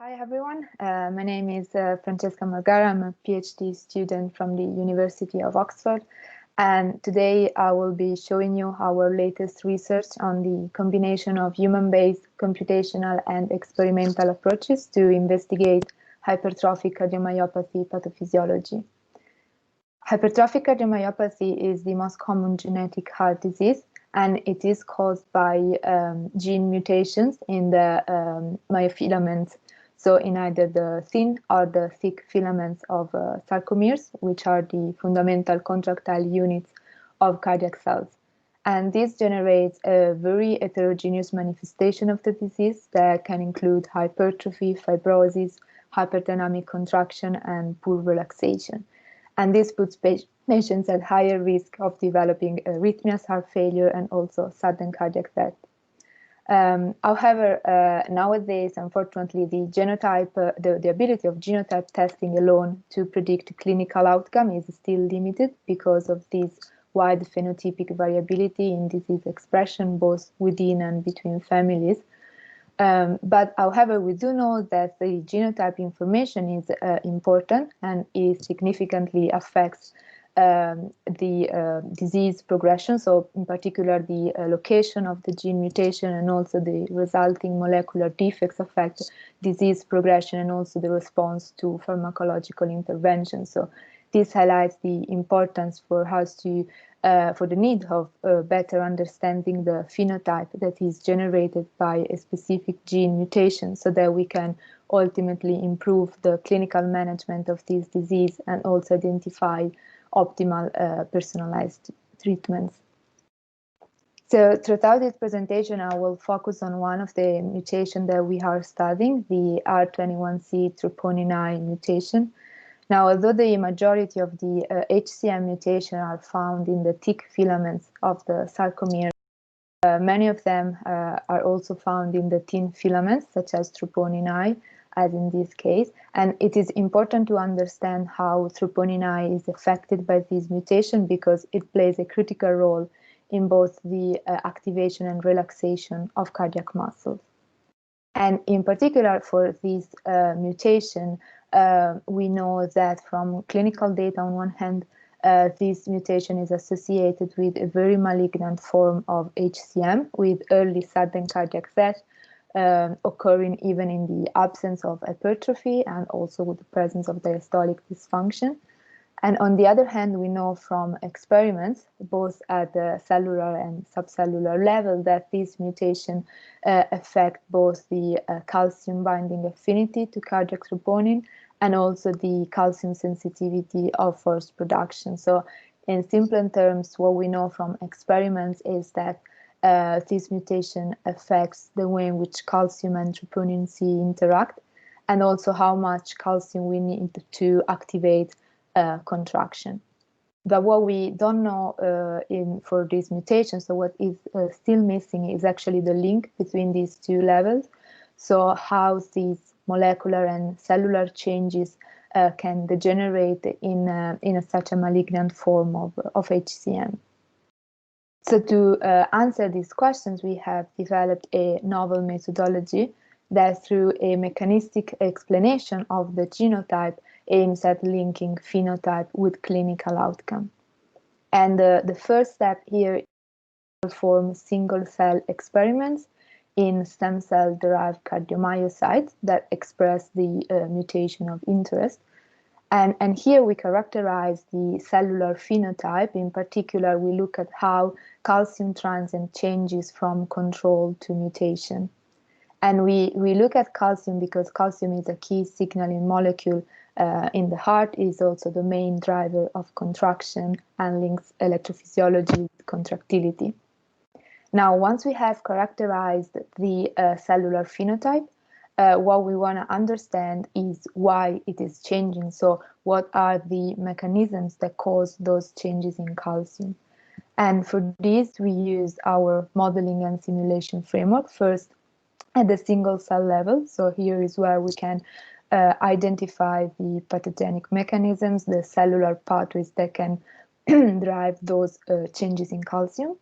Hi everyone, my name is Francesca Margara. I'm a PhD student from the University of Oxford, and today I will be showing you our latest research on the combination of human-based computational and experimental approaches to investigate hypertrophic cardiomyopathy pathophysiology. Hypertrophic cardiomyopathy is the most common genetic heart disease, and it is caused by gene mutations in the myofilaments, so in either the thin or the thick filaments of sarcomeres, which are the fundamental contractile units of cardiac cells. And this generates a very heterogeneous manifestation of the disease that can include hypertrophy, fibrosis, hyperdynamic contraction, and poor relaxation. And this puts patients at higher risk of developing arrhythmias, heart failure, and also sudden cardiac death. However, nowadays, unfortunately, the genotype, the ability of genotype testing alone to predict clinical outcome is still limited because of this wide phenotypic variability in disease expression, both within and between families. But however, we do know that the genotype information is important and it significantly affects the disease progression. So in particular, the location of the gene mutation and also the resulting molecular defects affect disease progression and also the response to pharmacological intervention. So this highlights the importance for us to for the need of better understanding the phenotype that is generated by a specific gene mutation so that we can ultimately improve the clinical management of this disease and also identify optimal personalized treatments. So throughout this presentation, I will focus on one of the mutations that we are studying, the R21C troponin I mutation. Now, although the majority of the HCM mutation are found in the thick filaments of the sarcomere, many of them are also found in the thin filaments, such as troponin I, as in this case. And it is important to understand how troponin I is affected by this mutation because it plays a critical role in both the activation and relaxation of cardiac muscles. And in particular for this mutation, we know that from clinical data on one hand, this mutation is associated with a very malignant form of HCM with early sudden cardiac death, occurring even in the absence of hypertrophy and also with the presence of diastolic dysfunction. And on the other hand, we know from experiments, both at the cellular and subcellular level, that this mutation affects both the calcium binding affinity to cardiac troponin and also the calcium sensitivity of force production. So in simple terms, what we know from experiments is that this mutation affects the way in which calcium and troponin C interact and also how much calcium we need to activate contraction. But what we don't know for this mutation, so what is still missing is actually the link between these two levels. So how these molecular and cellular changes can degenerate in such a malignant form of HCM. So to answer these questions, we have developed a novel methodology that through a mechanistic explanation of the genotype aims at linking phenotype with clinical outcome. And the first step here is to perform single-cell experiments in stem cell-derived cardiomyocytes that express the mutation of interest. And here we characterize the cellular phenotype. In particular, we look at how calcium transient changes from control to mutation. And we look at calcium because calcium is a key signaling molecule in the heart, is also the main driver of contraction and links electrophysiology with contractility. Now, once we have characterized the cellular phenotype, what we want to understand is why it is changing. So what are the mechanisms that cause those changes in calcium? And for this, we use our modeling and simulation framework first at the single cell level. So here is where we can identify the pathogenic mechanisms, the cellular pathways that can drive those changes in calcium.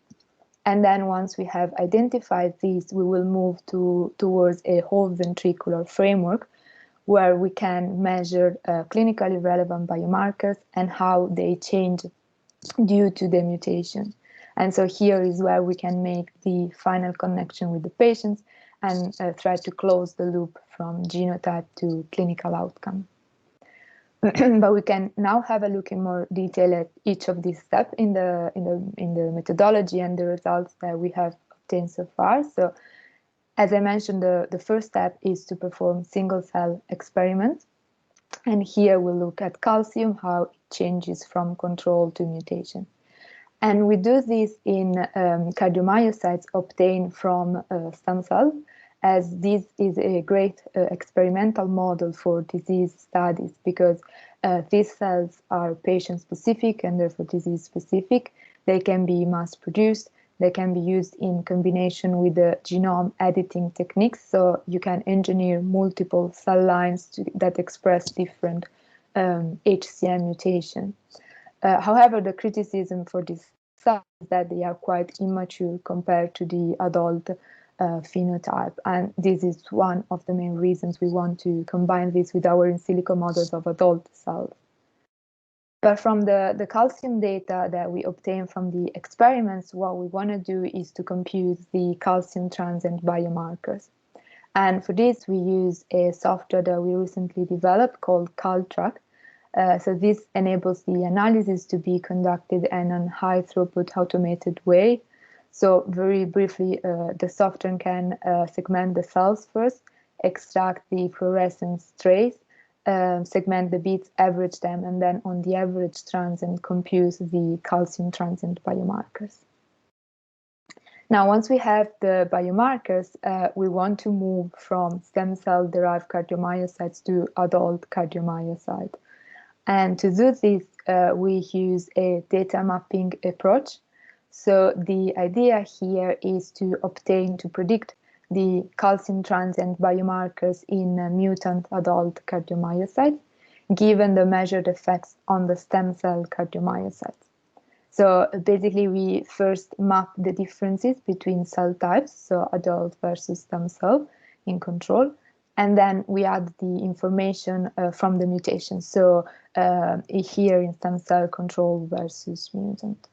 And then once we have identified these, we will move towards a whole ventricular framework where we can measure clinically relevant biomarkers and how they change due to the mutation. And so here is where we can make the final connection with the patients and try to close the loop from genotype to clinical outcome. But we can now have a look in more detail at each of these steps in the methodology and the results that we have obtained so far. So, as I mentioned, the first step is to perform single-cell experiments. And here we'll look at calcium, how it changes from control to mutation. And we do this in cardiomyocytes obtained from stem cells, as this is a great experimental model for disease studies, because these cells are patient-specific and therefore disease-specific. They can be mass-produced. They can be used in combination with the genome editing techniques, so you can engineer multiple cell lines that express different HCM mutation. However, the criticism for these cells is that they are quite immature compared to the adult phenotype, and this is one of the main reasons we want to combine this with our in silico models of adult cells. But from the calcium data that we obtain from the experiments, what we want to do is to compute the calcium transient biomarkers. And for this, we use a software that we recently developed called CalTrack. So this enables the analysis to be conducted in a high throughput automated way. So very briefly, the software can segment the cells first, extract the fluorescence trace, segment the bits, average them, and then on the average transient compute the calcium transient biomarkers. Now, once we have the biomarkers, we want to move from stem cell derived cardiomyocytes to adult cardiomyocyte. And to do this, we use a data mapping approach. So the idea here is to predict the calcium transient biomarkers in mutant adult cardiomyocytes, given the measured effects on the stem cell cardiomyocytes. So basically, we first map the differences between cell types, so adult versus stem cell in control, and then we add the information from the mutation. So here in stem cell control versus mutant.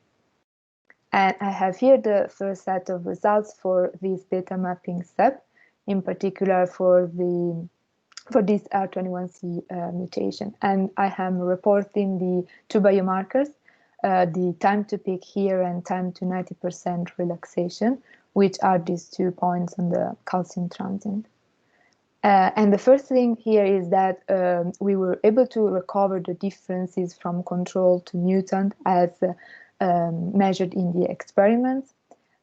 And I have here the first set of results for this data mapping step, in particular for this R21C mutation. And I am reporting the two biomarkers, the time to peak here and time to 90% relaxation, which are these 2 points on the calcium transient. And the first thing here is that we were able to recover the differences from control to mutant as measured in the experiments.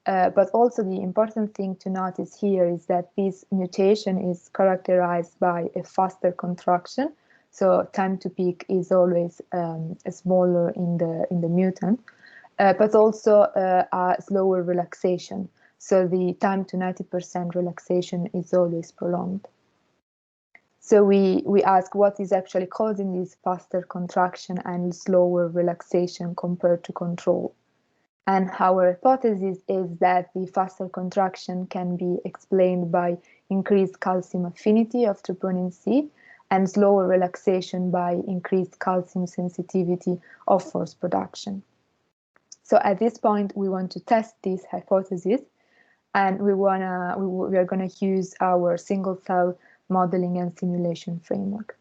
But also the important thing to notice here is that this mutation is characterized by a faster contraction. So time to peak is always smaller in the mutant, but also a slower relaxation. So the time to 90% relaxation is always prolonged. So we ask what is actually causing this faster contraction and slower relaxation compared to control. And our hypothesis is that the faster contraction can be explained by increased calcium affinity of troponin C and slower relaxation by increased calcium sensitivity of force production. So at this point, we want to test this hypothesis, and we are going to use our single cell modeling and simulation framework.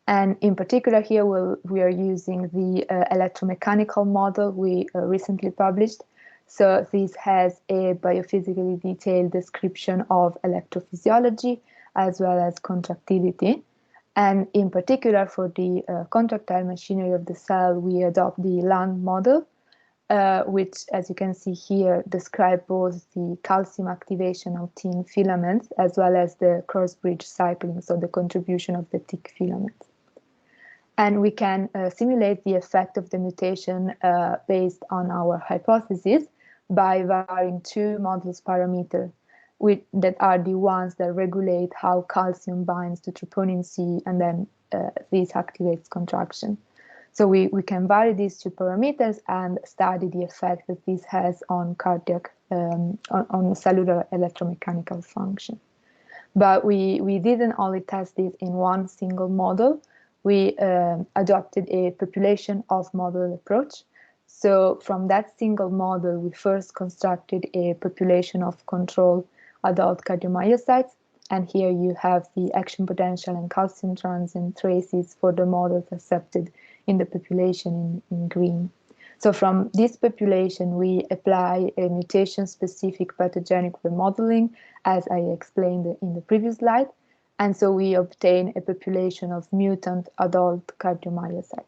And in particular here, we are using the electromechanical model we recently published. So this has a biophysically detailed description of electrophysiology as well as contractility. And in particular for the contractile machinery of the cell, we adopt the LAND model, which, as you can see here, describe both the calcium activation of thin filaments as well as the cross-bridge cycling, so the contribution of the thick filaments. And we can simulate the effect of the mutation based on our hypothesis by varying two modulus parameters that are the ones that regulate how calcium binds to troponin C, and then this activates contraction. So we can vary these two parameters and study the effect that this has on cardiac, on cellular electromechanical function. But we didn't only test this in one single model. We adopted a population of model approach. So from that single model, we first constructed a population of control adult cardiomyocytes. And here you have the action potential and calcium transient traces for the models accepted in the population in green. So from this population, we apply a mutation-specific pathogenic remodeling, as I explained in the previous slide. And so we obtain a population of mutant adult cardiomyocytes.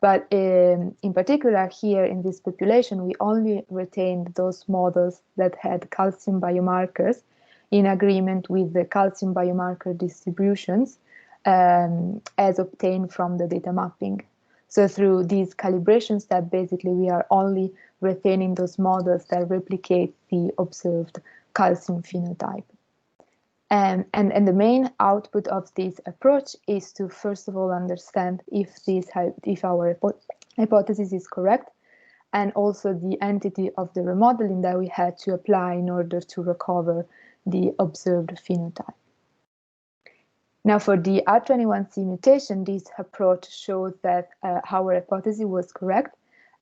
But in particular, here in this population, we only retained those models that had calcium biomarkers in agreement with the calcium biomarker distributions as obtained from the data mapping. So through these calibration steps, basically, we are only retaining those models that replicate the observed calcium phenotype. And the main output of this approach is to, first of all, understand if our hypothesis is correct, and also the entity of the remodeling that we had to apply in order to recover the observed phenotype. Now, for the R21C mutation, this approach shows that our hypothesis was correct,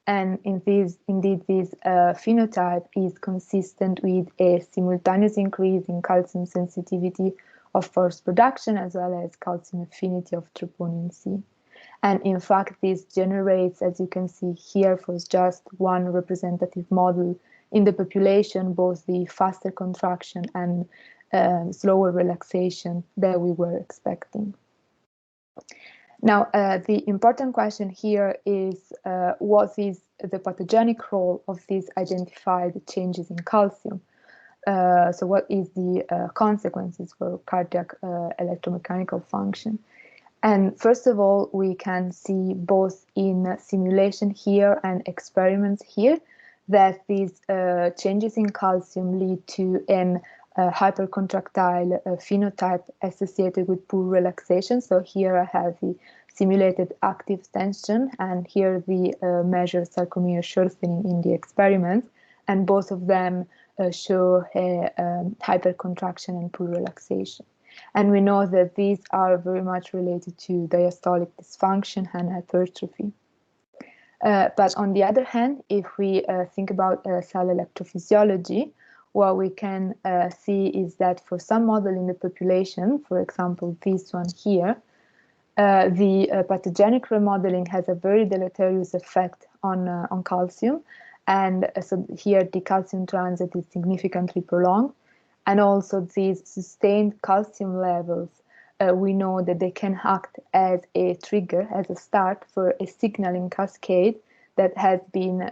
and indeed this phenotype is consistent with a simultaneous increase in calcium sensitivity of force production as well as calcium affinity of troponin C. And in fact, this generates, as you can see here, for just one representative model in the population, both the faster contraction and slower relaxation that we were expecting. Now, the important question here is what is the pathogenic role of these identified changes in calcium? So what is the consequences for cardiac electromechanical function? And first of all, we can see both in simulation here and experiments here that these changes in calcium lead to an hypercontractile phenotype associated with poor relaxation. So here I have the simulated active tension, and here the measured sarcomere shortening in the experiment, and both of them show a hypercontraction and poor relaxation. And we know that these are very much related to diastolic dysfunction and hypertrophy. But on the other hand, if we think about cell electrophysiology, what we can see is that for some model in the population, for example, this one here, the pathogenic remodeling has a very deleterious effect on calcium. And so here the calcium transit is significantly prolonged. And also these sustained calcium levels, we know that they can act as a trigger, as a start for a signaling cascade that has been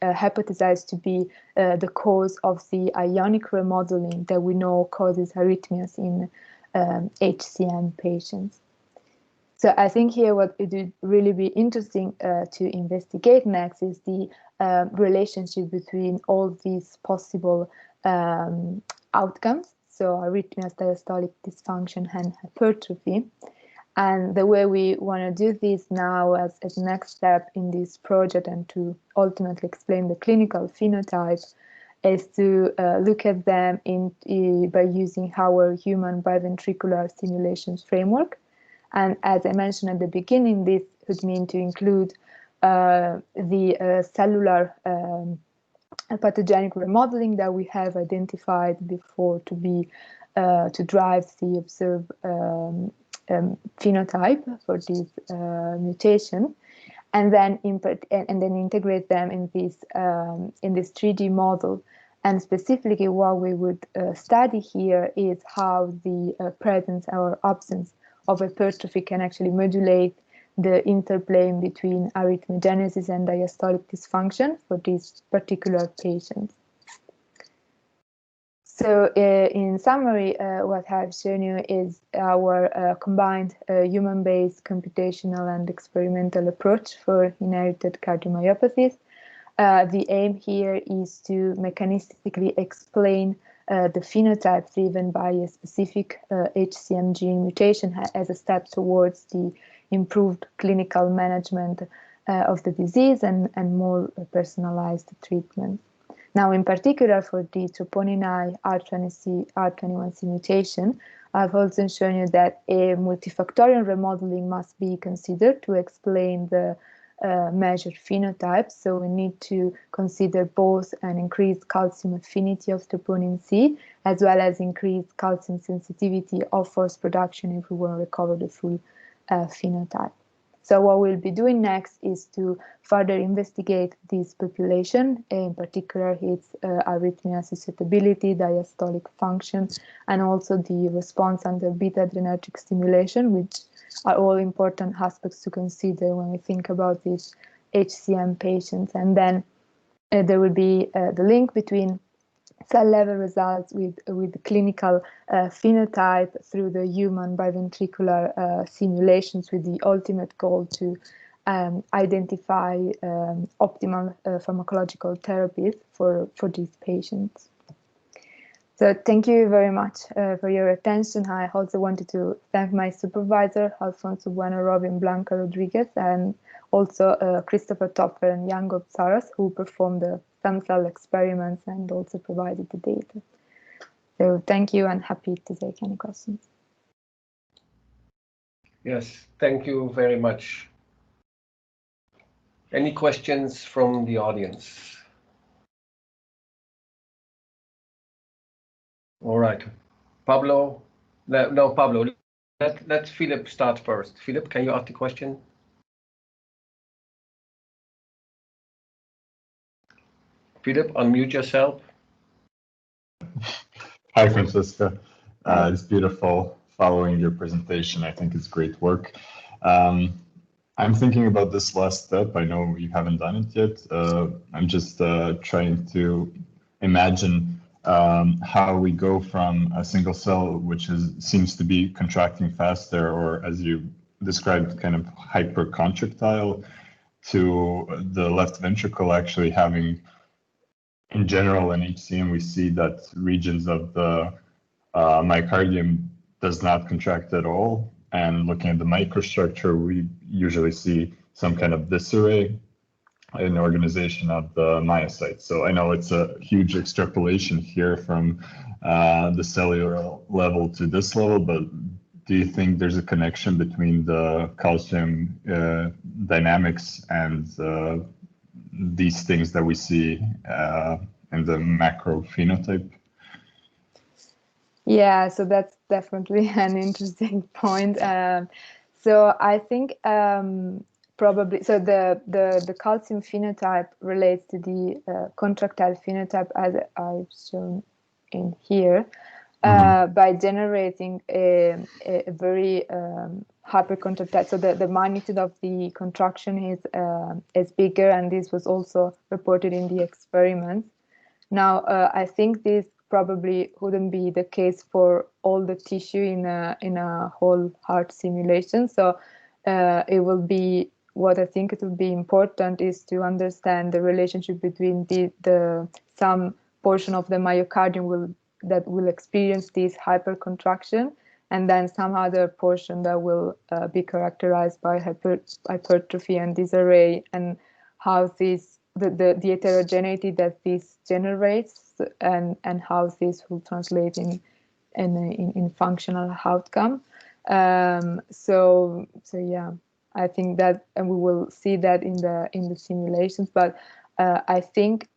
hypothesized to be the cause of the ionic remodeling that we know causes arrhythmias in HCM patients. So I think here what it would really be interesting to investigate next is the relationship between all these possible outcomes, so arrhythmias, diastolic dysfunction, and hypertrophy. And the way we want to do this now as next step in this project and to ultimately explain the clinical phenotype is to look at them by using our human biventricular stimulations framework. And as I mentioned at the beginning, this would mean to include the cellular pathogenic remodeling that we have identified before to drive the observed phenotype for this mutation, and then integrate them in this 3D model. And specifically, what we would study here is how the presence or absence of hypertrophy can actually modulate the interplay between arrhythmogenesis and diastolic dysfunction for these particular patients. So in summary, what I've shown you is our combined human-based computational and experimental approach for inherited cardiomyopathies. The aim here is to mechanistically explain the phenotype driven by a specific HCM gene mutation as a step towards the improved clinical management of the disease and more personalized treatment. Now, in particular for the troponin I R21C mutation, I've also shown you that a multifactorial remodeling must be considered to explain the measured phenotype. So we need to consider both an increased calcium affinity of troponin C, as well as increased calcium sensitivity of force production if we want to recover the full phenotype. So what we'll be doing next is to further investigate this population, in particular its arrhythmia susceptibility, diastolic function, and also the response under beta-adrenergic stimulation, which are all important aspects to consider when we think about these HCM patients. And then there will be the link between cell level results with clinical phenotype through the human biventricular simulations, with the ultimate goal to identify optimal pharmacological therapies for these patients. So thank you very much for your attention. I also wanted to thank my supervisor, Alfonso Bueno, Robin Blanca Rodriguez, and also Christopher Topfer and Jan Gobsaras, who performed the stem cell experiments and also provided the data. So thank you, and happy to take any questions. Yes, thank you very much. Any questions from the audience? All right, Pablo. No, Pablo. Let Philip start first. Philip, can you ask the question? Philip, unmute yourself. Hi, Francesca. It's beautiful following your presentation. I think it's great work. I'm thinking about this last step. I know you haven't done it yet. I'm just trying to imagine how we go from a single cell, which seems to be contracting faster, or as you described, kind of hypercontractile, to the left ventricle actually having, in general, in HCM, we see that regions of the myocardium does not contract at all. And looking at the microstructure, we usually see some kind of disarray in organization of the myocytes. So I know it's a huge extrapolation here from the cellular level to this level, but do you think there's a connection between the calcium dynamics and these things that we see in the macro phenotype? Yeah, so that's definitely an interesting point. So I think probably, so the calcium phenotype relates to the contractile phenotype, as I've shown in here, by generating a very hypercontractile. So the magnitude of the contraction is bigger, and this was also reported in the experiments. Now, I think this probably wouldn't be the case for all the tissue in a whole heart simulation. So it will be, what I think it will be important is to understand the relationship between some portion of the myocardium that will experience this hypercontraction, and then some other portion that will be characterized by hypertrophy and disarray, and how the heterogeneity that this generates, and how this will translate in functional outcome. So yeah, I think that, and we will see that in the simulations. But I think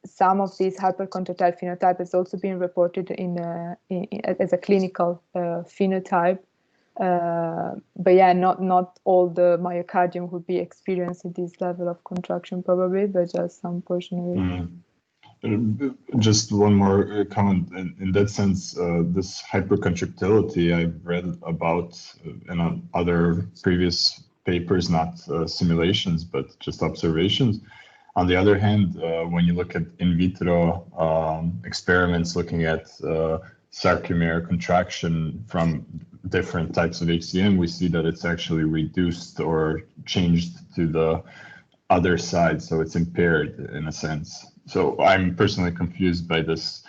some of this hypercontractile phenotype has also been reported as a clinical phenotype. But yeah, not all the myocardium would be experiencing this level of contraction probably, but just some portion of it. Just one more comment. In that sense, this hypercontractility I've read about in other previous papers, not simulations, but just observations. On the other hand, when you look at in vitro experiments looking at sarcomere contraction from different types of HCM, we see that it's actually reduced or changed to the other side, so it's impaired in a sense. So I'm personally confused by this.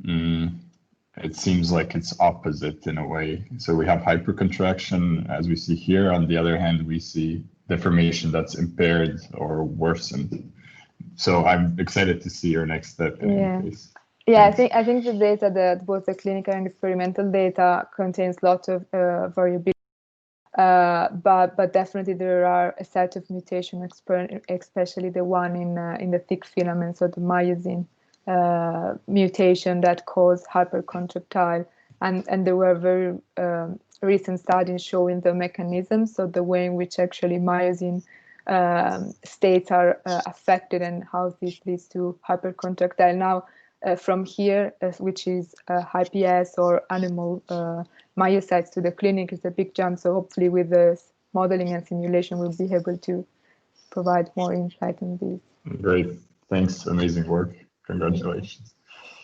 It seems like it's opposite in a way. So we have hypercontraction as we see here. On the other hand, we see deformation that's impaired or worsened. So I'm excited to see your next step in any case. Yeah, I think the data, that both the clinical and experimental data, contains lots of variability. But definitely there are a set of mutations, especially the one in the thick filaments, so the myosin mutation that cause hypercontractile, and there were very recent studies showing the mechanism, so the way in which actually myosin states are affected and how this leads to hypercontractile. Now, from here, which is HiPS or animal myocytes, to the clinic is a big jump. So hopefully with the modeling and simulation, we'll be able to provide more insight on this. Great. Thanks. Amazing work. Congratulations.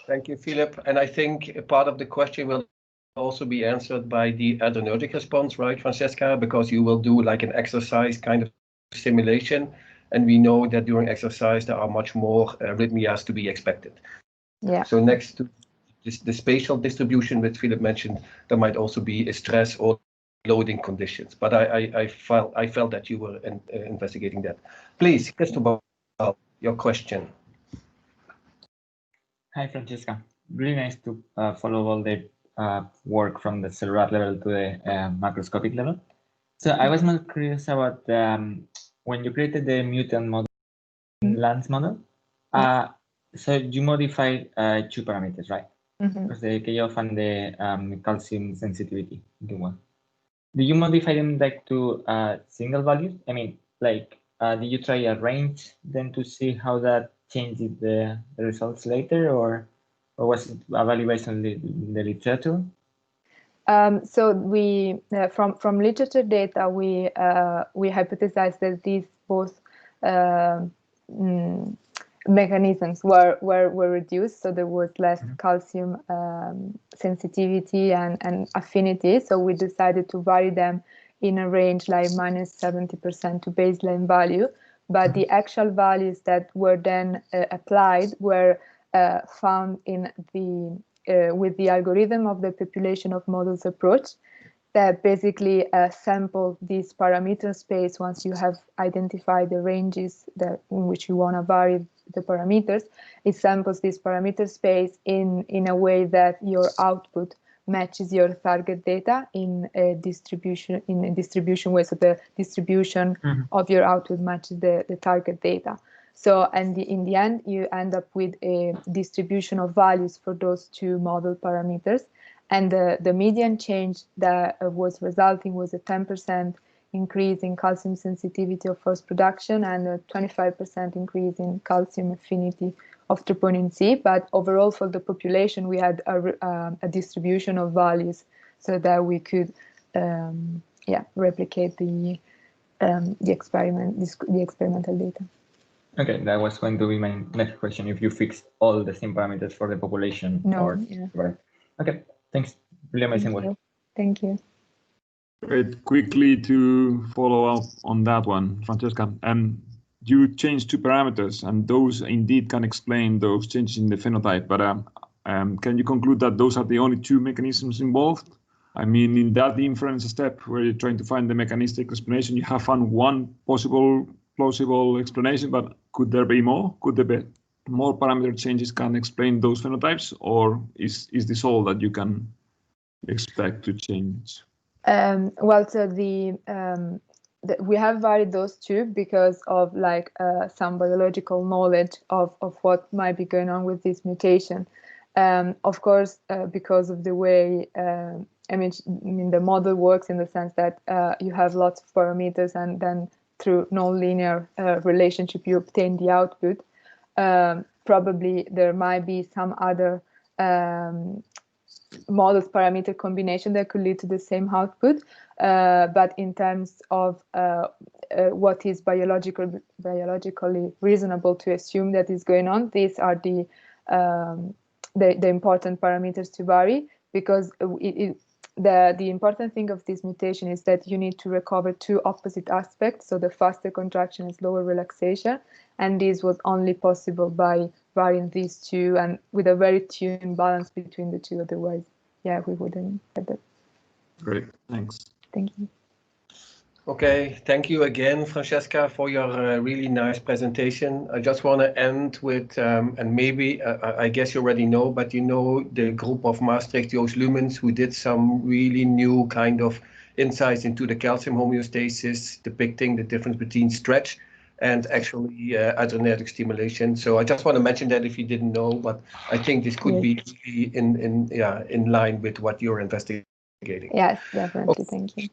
Thank you, Philip. And I think a part of the question will also be answered by the adrenergic response, right, Francesca? Because you will do like an exercise kind of simulation. And we know that during exercise, there are much more arrhythmias to be expected. Yeah. So next to the spatial distribution that Philip mentioned, there might also be a stress or loading conditions. But I felt that you were investigating that. Please, Cristobal, your question. Hi, Francesca. Really nice to follow all the work from the cellular level to the macroscopic level. So I was more curious about when you created the mutant model, Lance model. So you modified 2 parameters, right? Because the KOF and the calcium sensitivity. Do you modify them like to single values? I mean, like, did you try a range then to see how that changes the results later, or was it a value based on the literature? So we from literature data we hypothesized that these both mechanisms were reduced, so there was less calcium sensitivity and affinity. So we decided to vary them in a range like -70% to baseline value. But the actual values that were then applied were found in the with the algorithm of the population of models approach, that basically sample this parameter space once you have identified the ranges that in which you want to vary the parameters. It samples this parameter space in a way that your output matches your target data in a distribution way. So the distribution of your output matches the target data. So, and in the end, you end up with a distribution of values for those 2 model parameters. And the median change that was resulting was a 10% increase in calcium sensitivity of force production and a 25% increase in calcium affinity of troponin C. But overall, for the population, we had a distribution of values so that we could, replicate the experimental data. Okay, that was going to be my next question. If you fixed all the same parameters for the population, right? Okay, thanks. Really amazing work. Thank you. Great. Quickly to follow up on that one, Francesca. You changed 2 parameters, and those indeed can explain those changes in the phenotype. But can you conclude that those are the only 2 mechanisms involved? I mean, in that inference step where you're trying to find the mechanistic explanation, you have found one plausible explanation, but could there be more? Could there be more parameter changes can explain those phenotypes, or is this all that you can expect to change? Well, so we have varied those 2 because of like some biological knowledge of what might be going on with this mutation. Of course, because of the way I mean, the model works in the sense that you have lots of parameters, and then through nonlinear relationship, you obtain the output. Probably there might be some other models parameter combination that could lead to the same output. But in terms of what is biologically reasonable to assume that is going on, these are the important parameters to vary, because the important thing of this mutation is that you need to recover 2 opposite aspects. So the faster contraction is lower relaxation, and this was only possible by varying these 2 and with a very tuned balance between the 2. Otherwise, we wouldn't have that. Great, thanks. Thank you. Okay, thank you again, Francesca, for your really nice presentation. I just want to end with, and maybe, I guess you already know, but you know the group of Maastricht Joost Lumens who did some really new kind of insights into the calcium homeostasis, depicting the difference between stretch and actually adrenergic stimulation. So I just want to mention that if you didn't know, but I think this could be really in line with what you're investigating. Yes, definitely. Okay. Thank you.